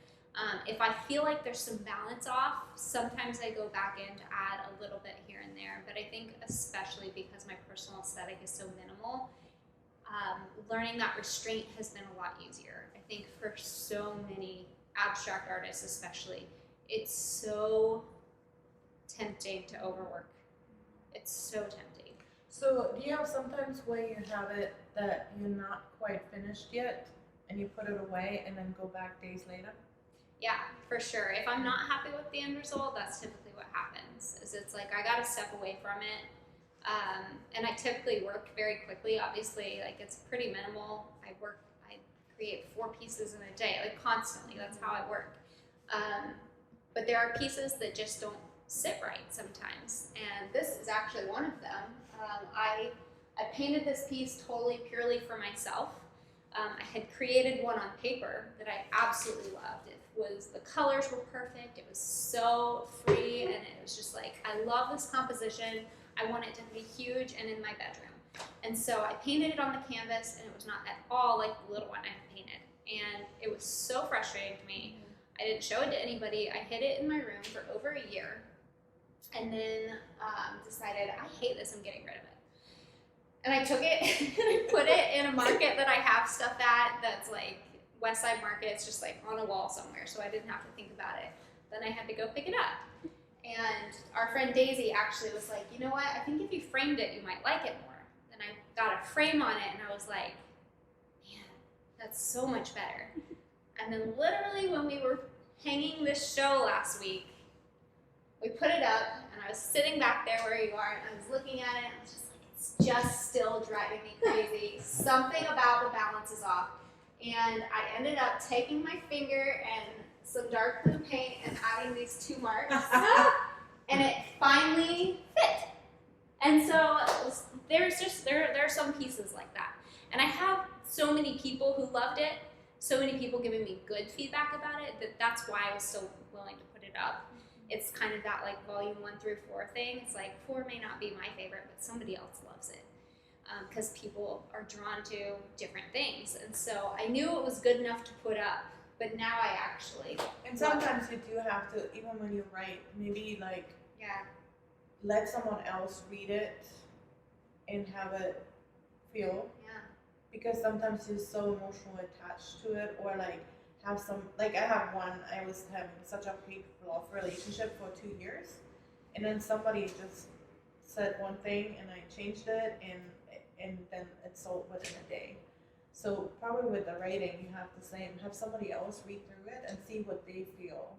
If I feel like there's some balance off, sometimes I go back in to add a little bit here and there, but I think especially because my personal aesthetic is so minimal, learning that restraint has been a lot easier. I think for so many abstract artists especially, it's so tempting to overwork. It's so tempting.
So do you have sometimes where you have it that you're not quite finished yet and you put it away and then go back days later?
Yeah, for sure. If I'm not happy with the end result, that's typically what happens. Is it's like I gotta step away from it. And I typically work very quickly. Obviously, like it's pretty minimal. I create 4 pieces in a day, like constantly. That's how I work. But there are pieces that just don't sit right sometimes. And this is actually one of them. I painted this piece totally purely for myself. I had created one on paper that I absolutely loved. The colors were perfect. It was so free, and it was just like, I love this composition. I want it to be huge and in my bedroom. And so I painted it on the canvas, and it was not at all like the little one I had painted. And it was so frustrating to me. I didn't show it to anybody. I hid it in my room for over a year, and then decided, I hate this, I'm getting rid of it. And I took it and I put it in a market that I have stuff at that's like West Side Market. It's just like on a wall somewhere, so I didn't have to think about it. Then I had to go pick it up. And our friend Daisy actually was like, you know what, I think if you framed it, you might like it more. And I got a frame on it, and I was like, man, that's so much better. And then literally when we were hanging this show last week, we put it up, and I was sitting back there where you are, and I was looking at it, and I was just like, it's just still driving me crazy. Something about the balance is off. And I ended up taking my finger and some dark blue paint and adding these 2 marks, and it finally fit. And so there are some pieces like that. And I have so many people who loved it, so many people giving me good feedback about it, that's why I was so willing to put it up. It's kind of that like volume 1 through 4 thing. It's like 4 may not be my favorite, but somebody else loves it. Because people are drawn to different things. And so I knew it was good enough to put up, but now I actually
And sometimes you do have to, even when you write, maybe like let someone else read it and have it feel.
Yeah.
Because sometimes you're so emotionally attached to it, or like have some, like I have one, I was having such a hate love relationship for 2 years, and then somebody just said one thing and I changed it, and then it sold within a day. So probably with the writing, you have the same, have somebody else read through it and see what they feel,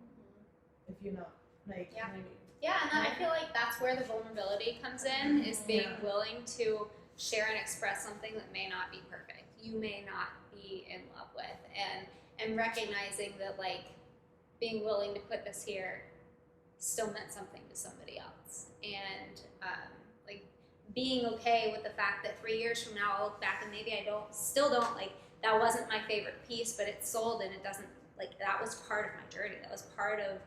if you're not, like,
Yeah.
maybe.
Yeah, and then I feel like that's where the vulnerability comes in, is being
Yeah.
willing to share and express something that may not be perfect. You may not be in love with, and recognizing that, like, being willing to put this here still meant something to somebody else, and like being okay with the fact that 3 years from now I'll look back and maybe I still don't like, that wasn't my favorite piece, but it sold, and it doesn't, like, that was part of my journey. That was part of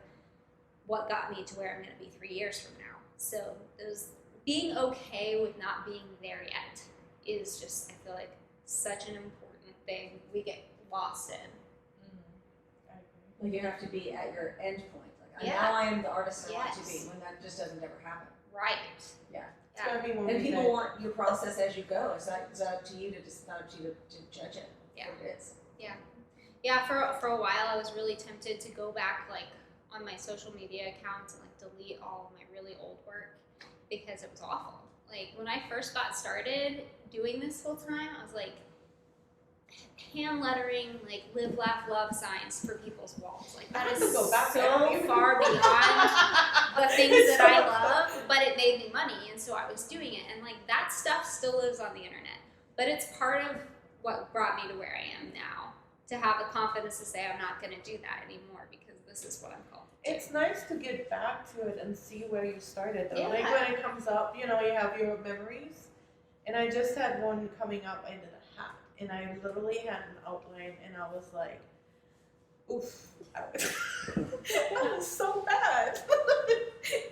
what got me to where I'm going to be 3 years from now. So those, being okay with not being there yet is just, I feel like, such an important thing we get lost in.
I agree.
Like you have to be at your end point. Like
Yeah.
now I am the artist I want to
Yes.
be, when that just doesn't ever happen.
Right.
Yeah.
It's gonna be when
And
we
people
die.
want your process as you go. It's not up to you to just, not up to you to judge it.
Yeah.
What it is.
Yeah, for a while I was really tempted to go back, like, on my social media accounts and, like, delete all of my really old work because it was awful. Like, when I first got started doing this full time, I was like, hand lettering, like, live, laugh, love signs for people's walls. Like, that
I have
is
to go back
so
there.
far beyond the things
It's
that I
so
love, but it made me money, and so I was doing it. And, like, that stuff still lives on the internet, but it's part of what brought me to where I am now, to have the confidence to say I'm not going to do that anymore because this is what I'm called to do.
It's nice to get back to it and see where you started though.
Yeah.
Like when it comes up, you know, you have your memories. And I just had one coming up, I did a hat. And I literally had an outline and I was like, oof. That was so bad.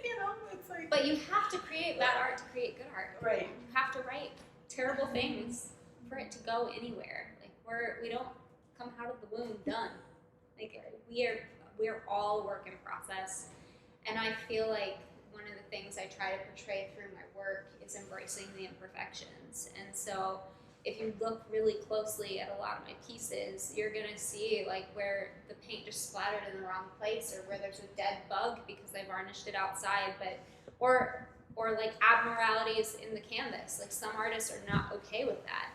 You know, it's like.
But you have to create bad art to create good art.
Right.
You have to write terrible things for it to go anywhere. Like, we don't come out of the womb done. Like, we're all work in process. And I feel like one of the things I try to portray through my work is embracing the imperfections. And so if you look really closely at a lot of my pieces, you're gonna see, like, where the paint just splattered in the wrong place, or where there's a dead bug because I varnished it outside, or like abnormalities in the canvas. Like, some artists are not okay with that,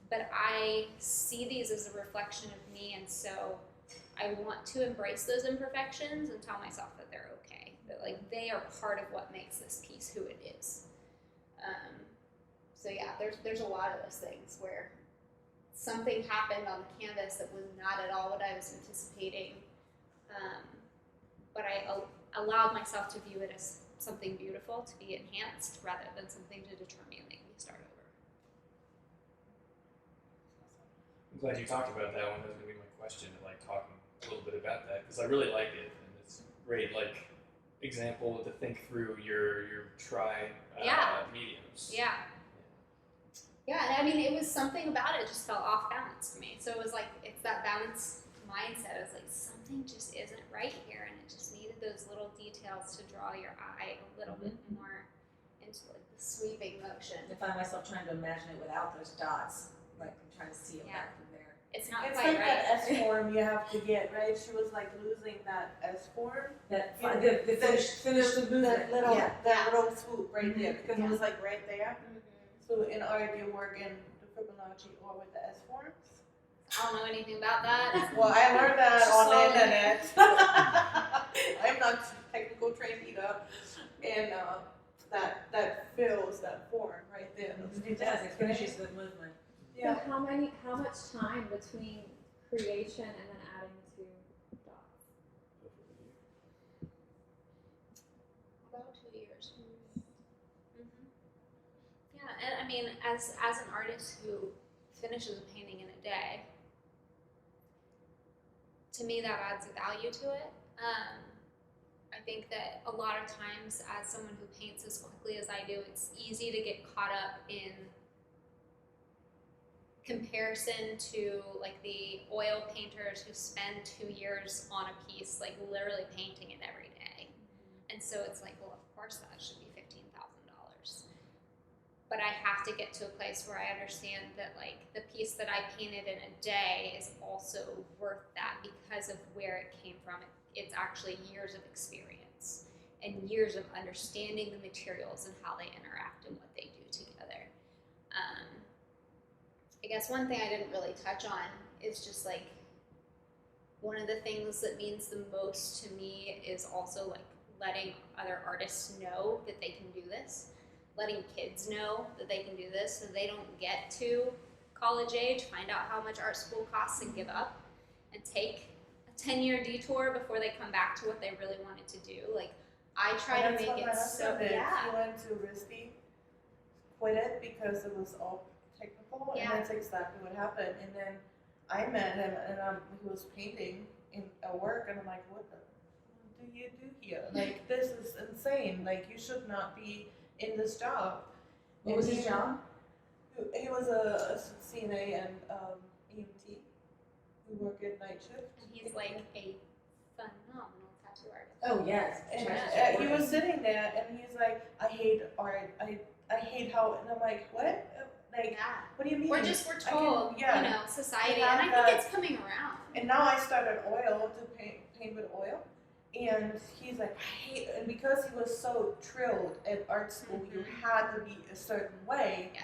but I see these as a reflection of me, and so I want to embrace those imperfections and tell myself that they're okay, that, like, they are part of what makes this piece who it is. So yeah, there's a lot of those things where something happened on the canvas that was not at all what I was anticipating, but I allowed myself to view it as something beautiful to be enhanced rather than something to deter me and make me start over.
I'm glad you talked about that one. That was gonna be my question, like talking a little bit about that, because I really like it, and it's great, like, example to think through your mediums.
Yeah. Yeah, and I mean, it was something about it just felt off balance for me. So it was like, it's that balance mindset. I was like, something just isn't right here, and it just needed those little details to draw your eye a little bit more into, like, the sweeping motion.
I find myself trying to imagine it without those dots. Like I'm trying to see it
Yeah.
back from there.
It's not
It's
quite
like
right.
that S form you have to get, right? She was like losing that S form.
That
Yeah.
the finish the movement.
That little,
Yeah.
that little swoop right there, because
Yeah.
it was like right there.
Mhm.
So in art, you work in the Fibonacci or with the S forms.
I don't know anything about that.
Well, I learned that on the
Slowly.
internet. I'm not technical trained either, and that fills that form right there.
It does. It finishes the movement.
Yeah.
So how much time between creation and then adding to dots?
About 2 years. Yeah, and I mean, as an artist who finishes a painting in a day, to me that adds a value to it. I think that a lot of times, as someone who paints as quickly as I do, it's easy to get caught up in comparison to, like, the oil painters who spend 2 years on a piece, like, literally painting it every day. And so it's like, well, of course that should be $15,000. But I have to get to a place where I understand that, like, the piece that I painted in a day is also worth that because of where it came from. It's actually years of experience and years of understanding the materials and how they interact and what they do together. guess one thing I didn't really touch on is just like one of the things that means the most to me is also like letting other artists know that they can do this, letting kids know that they can do this so they don't get to college age, find out how much art school costs and give up and take a 10-year detour before they come back to what they really wanted to do. Like I try
And
to
that's
make
what my
it so
husband did.
yeah.
He went to RISD, quit it because it was all technical,
Yeah.
and that's exactly what happened. And then I met him, and he was painting at work, and I'm like, what do you do here? Like, this is insane. Like, you should not be in this job.
What was his job?
He was a CNA and EMT. We work at night shift.
And he's like a phenomenal tattoo artist.
Oh, yes.
And
Check.
he was sitting there, and he's like, I hate art. I hate how, and I'm like, what? Like,
Yeah.
what do you mean?
We're told,
yeah.
you know, society,
We have
and I think it's coming around.
And now I started to paint with oil. And he's like, I hate, and because he was so thrilled at art school, you had to be a certain way.
Yeah.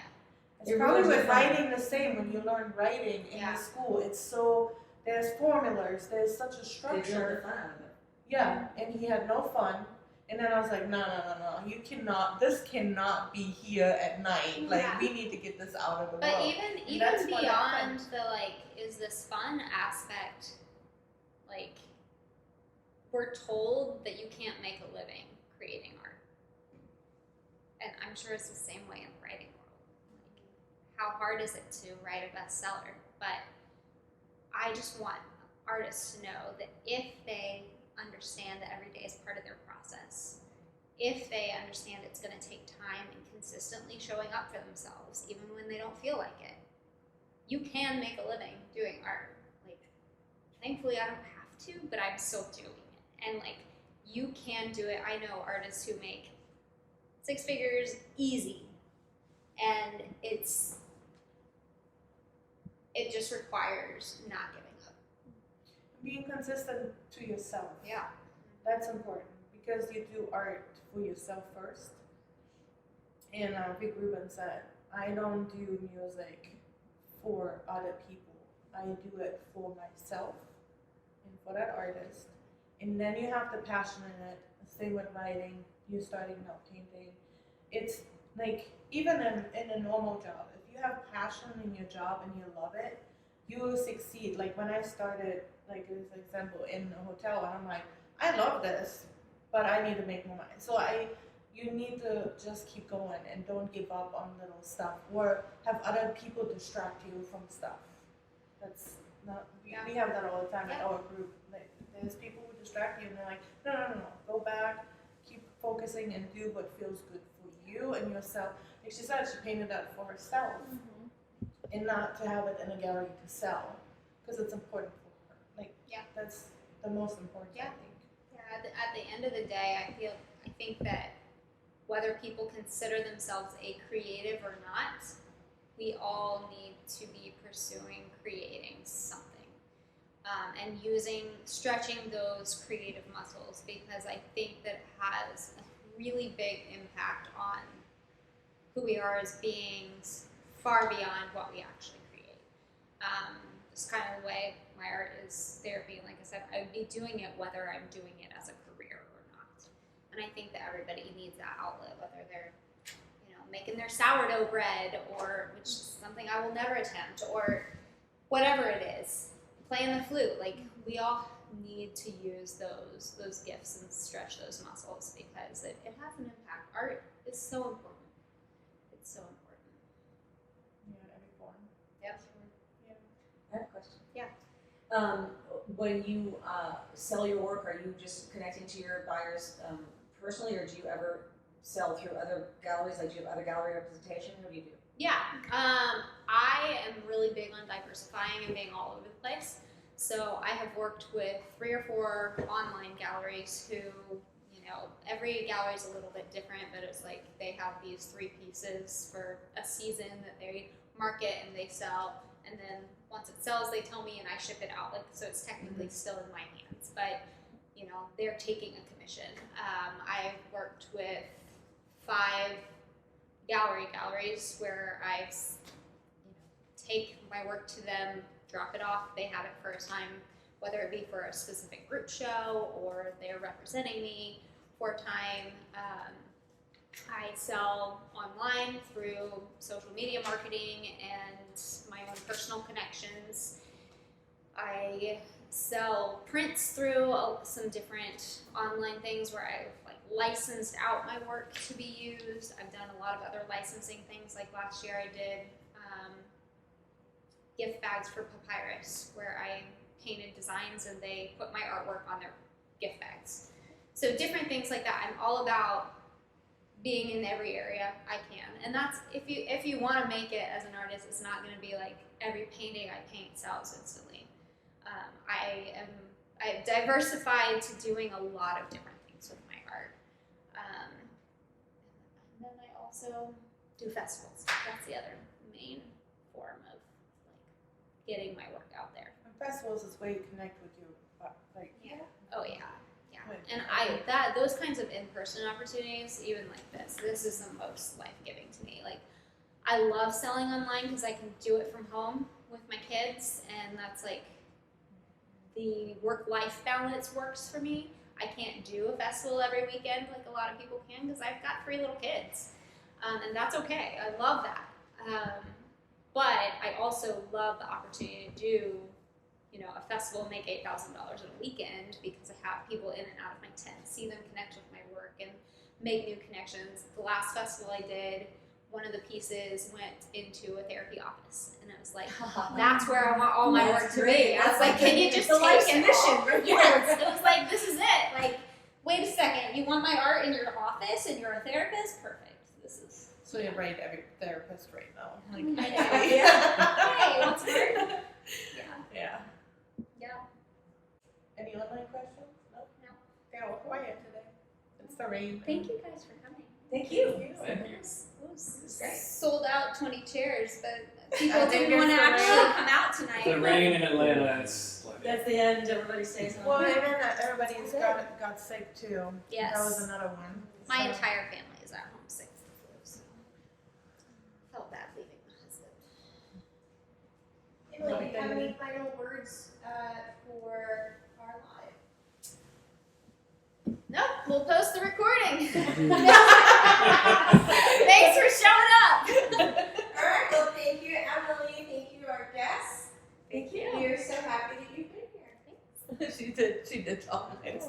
It's
It
probably
really
with
defined-
writing the same when you learn writing in
Yeah.
the school. It's so, there's formulas, there's such a
They
structure.
drilled the fun out of it.
Yeah, and he had no fun. And then I was like, no, you cannot, this cannot be here at night. Like,
Yeah.
we need to get this out of the
But
world.
even
that's what
beyond
happened.
the like, is this fun aspect, like, we're told that you can't make a living creating art. And I'm sure it's the same way in the writing world. Like, how hard is it to write a bestseller? But I just want artists to know that if they understand that every day is part of their process, if they understand it's going to take time and consistently showing up for themselves, even when they don't feel like it, you can make a living doing art. Like, thankfully, I don't have to, but I'm still doing it. And like, you can do it. I know artists who make 6 figures easy, and it just requires not giving up.
Being consistent to yourself.
Yeah.
That's important because you do art for yourself first. And Vic Rubin said, I don't do music for other people. I do it for myself and for that artist. And then you have the passion in it. Same with writing, you starting out painting. It's like, even in a normal job, if you have passion in your job and you love it, you will succeed. Like when I started, like as an example, in a hotel, and I'm like, I love this, but I need to make more money. So you need to just keep going and don't give up on little stuff or have other people distract you from stuff. That's not, we have that all the time in our group. Like, there's people who distract you and they're like, no, go back, keep focusing and do what feels good for you and yourself. Like she said, she painted that for herself and not to have it in a gallery to sell because it's important for her. Like, that's the most important, I think.
Yeah, at the end of the day, I think that whether people consider themselves a creative or not, we all need to be pursuing creating something and stretching those creative muscles, because I think that it has a really big impact on who we are as beings far beyond what we actually create. Just kind of the way my art is therapy. Like I said, I would be doing it whether I'm doing it as a career or not. And I think that everybody needs that outlet, whether they're, making their sourdough bread, or which is something I will never attempt, or whatever it is, playing the flute. Like, we all need to use those gifts and stretch those muscles because it has an impact. Art is so important. It's so important.
Yeah, every form.
Yep.
I have a question.
Yeah.
When you sell your work, are you just connecting to your buyers personally, or do you ever sell through other galleries? Like, do you have other gallery representation? What do you do?
Yeah, I am really big on diversifying and being all over the place. So I have worked with 3 or 4 online galleries who, every gallery is a little bit different, but it's like they have these 3 pieces for a season that they market and they sell, and then once it sells, they tell me and I ship it out. Like, so it's technically still in my hands, but they're taking a commission. I've worked with 5 galleries where I've take my work to them, drop it off. They have it for a time, whether it be for a specific group show or they're representing me for a time. I sell online through social media marketing and my own personal connections. I sell prints through some different online things where I've like licensed out my work to be used. I've done a lot of other licensing things. Like last year I did gift bags for Papyrus, where I painted designs and they put my artwork on their gift bags. So different things like that. I'm all about being in every area I can, and that's if you want to make it as an artist, it's not going to be like every painting I paint sells instantly. I've diversified to doing a lot of different things with my art, and then I also do festivals. That's the other main form of like getting my work out there.
And festivals is where you connect with your like.
Yeah. Oh yeah. Yeah.
Right.
And those kinds of in-person opportunities, even like this is the most life-giving to me. Like, I love selling online because I can do it from home with my kids, and that's like the work-life balance works for me. I can't do a festival every weekend like a lot of people can because I've got 3 little kids, and that's okay. I love that. But I also love the opportunity to do, you know, a festival and make $8,000 in a weekend because I have people in and out of my tent, see them connect with my work and make new connections. The last festival I did, one of the pieces went into a therapy office, and it was like, that's where I want all my work to be. I was like, can you just
the
take
life's
it
mission
all?
right
Yes, it was like, this is it. Like, wait a second, you want my art in your office and you're a therapist? Perfect. This is.
So you rate every therapist right now. Like,
I know. Hey, what's hard? Yeah.
yeah.
Yeah.
Any online questions? No.
No.
They're all quiet today. It's the rain.
Thank you guys for coming.
Thank you.
Thank you.
It was
Great.
sold out 20 chairs, but people
I think
didn't want to
it's the
actually
rain.
come out tonight.
The rain in Atlanta is like
That's the end. Everybody stays home.
Well, and then everybody's got sick too.
Yes.
That was another one.
My
So-
entire family is at home sick with the flu, so I felt bad leaving my husband.
Emily, do you have any final words for our live?
Nope, we'll post the recording. Thanks for showing up.
All right, well, thank you, Emily. Thank you, our guests.
Thank you.
We're so happy that you've been here.
She did all nice.